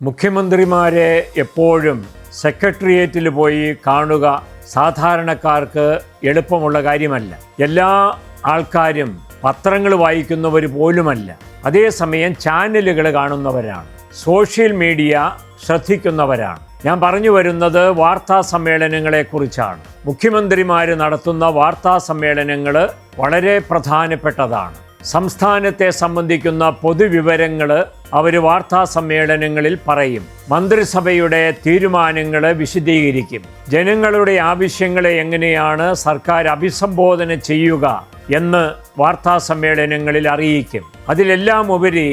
മുഖ്യമന്ത്രിമാരെ എപ്പോഴും സെക്രട്ടേറിയറ്റിൽ പോയി കാണുക സാധാരണക്കാർക്ക് എളുപ്പമുള്ള കാര്യമല്ല. എല്ലാ ആൾക്കാരും പത്രങ്ങൾ വായിക്കുന്നവർ പോലുമല്ല. അതേസമയം ചാനലുകൾ കാണുന്നവരാണ്, സോഷ്യൽ മീഡിയ ശ്രദ്ധിക്കുന്നവരാണ്. ഞാൻ പറഞ്ഞു വരുന്നത് വാർത്താ സമ്മേളനങ്ങളെക്കുറിച്ചാണ്. മുഖ്യമന്ത്രിമാർ നടത്തുന്ന വാർത്താ സമ്മേളനങ്ങൾ വളരെ പ്രധാനപ്പെട്ടതാണ്. സംസ്ഥാനത്തെ സംബന്ധിക്കുന്ന പൊതുവിവരങ്ങൾ അവർ വാർത്താ സമ്മേളനങ്ങളിൽ പറയും. മന്ത്രിസഭയുടെ തീരുമാനങ്ങൾ വിശദീകരിക്കും. ജനങ്ങളുടെ ആവശ്യങ്ങളെ എങ്ങനെയാണ് സർക്കാർ അഭിസംബോധന ചെയ്യുക എന്ന് വാർത്താ സമ്മേളനങ്ങളിൽ അറിയിക്കും. അതിലെല്ലാം ഉപരി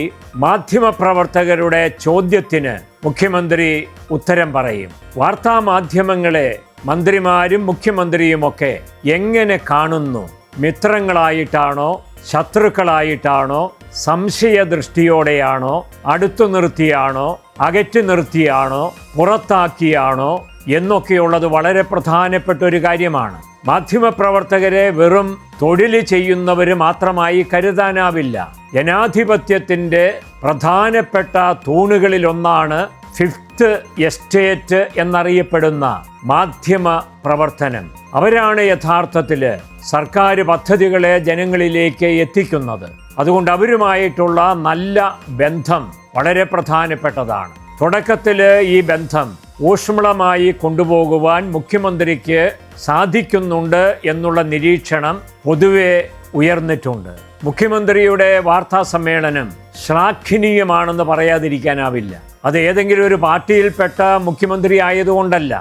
മാധ്യമപ്രവർത്തകരുടെ ചോദ്യത്തിന് മുഖ്യമന്ത്രി ഉത്തരം പറയും. വാർത്താ മാധ്യമങ്ങളെ മന്ത്രിമാരും മുഖ്യമന്ത്രിയുമൊക്കെ എങ്ങനെ കാണുന്നു? മിത്രങ്ങളായിട്ടാണോ, ശത്രുക്കളായിട്ടാണോ, സംശയദൃഷ്ടിയോടെയാണോ, അടുത്തു നിർത്തിയാണോ, അകറ്റി നിർത്തിയാണോ, പുറത്താക്കിയാണോ എന്നൊക്കെയുള്ളത് വളരെ പ്രധാനപ്പെട്ട ഒരു കാര്യമാണ്. മാധ്യമപ്രവർത്തകരെ വെറും തൊഴിൽ ചെയ്യുന്നവർ മാത്രമായി കരുതാനാവില്ല. ജനാധിപത്യത്തിൻ്റെ പ്രധാനപ്പെട്ട തൂണുകളിലൊന്നാണ് ഫിഫ്ത്ത് എസ്റ്റേറ്റ് എന്നറിയപ്പെടുന്ന മാധ്യമ പ്രവർത്തനം. അവരാണ് യഥാർത്ഥത്തിൽ സർക്കാർ പദ്ധതികളെ ജനങ്ങളിലേക്ക് എത്തിക്കുന്നത്. അതുകൊണ്ട് അവരുമായിട്ടുള്ള നല്ല ബന്ധം വളരെ പ്രധാനപ്പെട്ടതാണ്. തുടക്കത്തിൽ ഈ ബന്ധം ഊഷ്മളമായി കൊണ്ടുപോകുവാൻ മുഖ്യമന്ത്രിക്ക് സാധിക്കുന്നുണ്ട് എന്നുള്ള നിരീക്ഷണം പൊതുവെ ഉയർന്നിട്ടുണ്ട്. മുഖ്യമന്ത്രിയുടെ വാർത്താ സമ്മേളനം ശ്ലാഘനീയമാണെന്ന് പറയാതിരിക്കാനാവില്ല. അത് ഏതെങ്കിലും ഒരു പാർട്ടിയിൽപ്പെട്ട മുഖ്യമന്ത്രി ആയതുകൊണ്ടല്ല.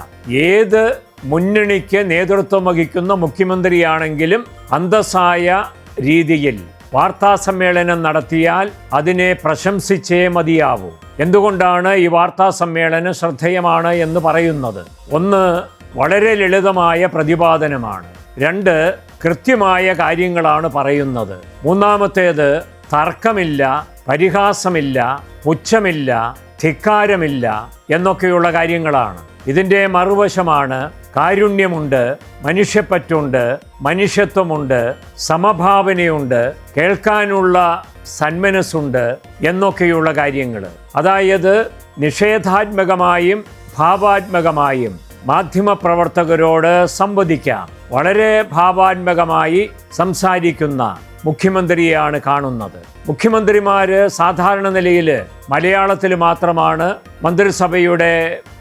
ഏത് മുന്നണിക്ക് നേതൃത്വം വഹിക്കുന്ന മുഖ്യമന്ത്രിയാണെങ്കിലും അന്തസ്സായ രീതിയിൽ വാർത്താ സമ്മേളനം നടത്തിയാൽ അതിനെ പ്രശംസിച്ചേ മതിയാവൂ. എന്തുകൊണ്ടാണ് ഈ വാർത്താ സമ്മേളനം ശ്രദ്ധേയമാണ് എന്ന് പറയുന്നത്? ഒന്ന്, വളരെ ലളിതമായ പ്രതിപാദനമാണ്. രണ്ട്, കൃത്യമായ കാര്യങ്ങളാണ് പറയുന്നത്. മൂന്നാമത്തേത്, തർക്കമില്ല, പരിഹാസമില്ല, പുച്ഛമില്ല, ധിക്കാരമില്ല എന്നൊക്കെയുള്ള കാര്യങ്ങളാണ്. ഇതിൻ്റെ മറുവശമാണ് കാരുണ്യമുണ്ട്, മനുഷ്യപ്പറ്റുണ്ട്, മനുഷ്യത്വമുണ്ട്, സമഭാവനയുണ്ട്, കേൾക്കാനുള്ള സന്മനസ്സുണ്ട് എന്നൊക്കെയുള്ള കാര്യങ്ങൾ. അതായത് നിഷേധാത്മകമായും ഭാവാത്മകമായും മാധ്യമപ്രവർത്തകരോട് സംവദിക്കാം. വളരെ ഭാവാത്മകമായി സംസാരിക്കുന്ന മുഖ്യമന്ത്രിയെയാണ് കാണുന്നത്. മുഖ്യമന്ത്രിമാർ സാധാരണ നിലയിൽ മലയാളത്തിൽ മാത്രമാണ് മന്ത്രിസഭയുടെ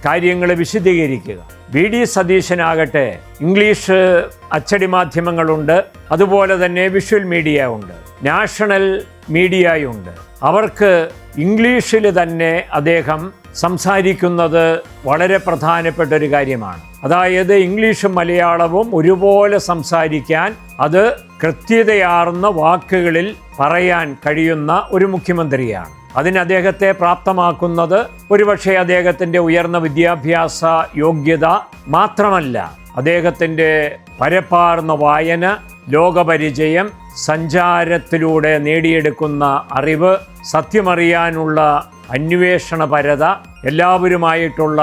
കാര്യങ്ങൾ വിശദീകരിക്കുക. വി.ഡി. സതീശനാകട്ടെ ഇംഗ്ലീഷ് അച്ചടി മാധ്യമങ്ങളുണ്ട്, അതുപോലെ തന്നെ വിഷ്വൽ മീഡിയ ഉണ്ട്, നാഷണൽ മീഡിയയുണ്ട്. അവർക്ക് ഇംഗ്ലീഷിൽ തന്നെ അദ്ദേഹം സംസാരിക്കുന്നത് വളരെ പ്രധാനപ്പെട്ട ഒരു കാര്യമാണ്. അതായത് ഇംഗ്ലീഷും മലയാളവും ഒരുപോലെ സംസാരിക്കാൻ, അത് കൃത്യതയാർന്ന വാക്കുകളിൽ പറയാൻ കഴിയുന്ന ഒരു മുഖ്യമന്ത്രിയാണ്. അതിന് അദ്ദേഹത്തെ പ്രാപ്തമാക്കുന്നത് ഒരുപക്ഷെ അദ്ദേഹത്തിൻ്റെ ഉയർന്ന വിദ്യാഭ്യാസ യോഗ്യത മാത്രമല്ല, അദ്ദേഹത്തിൻ്റെ പരപ്പാർന്ന വായന, ലോകപരിചയം, സഞ്ചാരത്തിലൂടെ നേടിയെടുക്കുന്ന അറിവ്, സത്യമറിയാനുള്ള അന്വേഷണപരത, എല്ലാവരുമായിട്ടുള്ള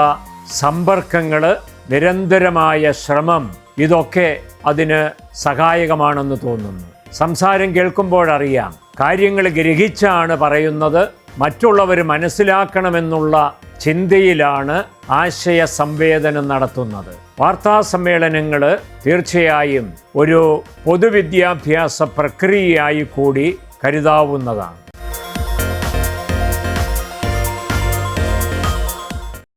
സമ്പർക്കങ്ങൾ, നിരന്തരമായ ശ്രമം, ഇതൊക്കെ അതിന് സഹായകമാണെന്ന് തോന്നുന്നു. സംസാരം കേൾക്കുമ്പോഴറിയാം, കാര്യങ്ങൾ ഗ്രഹിച്ചാണ് പറയുന്നത്, മറ്റുള്ളവർ മനസ്സിലാക്കണമെന്നുള്ള ചിന്തയിലാണ് ആശയ സംവേദനം നടത്തുന്നത്. വാർത്താ സമ്മേളനങ്ങൾ തീർച്ചയായും ഒരു പൊതുവിദ്യാഭ്യാസ പ്രക്രിയയായി കൂടി കരുതാവുന്നതാണ്.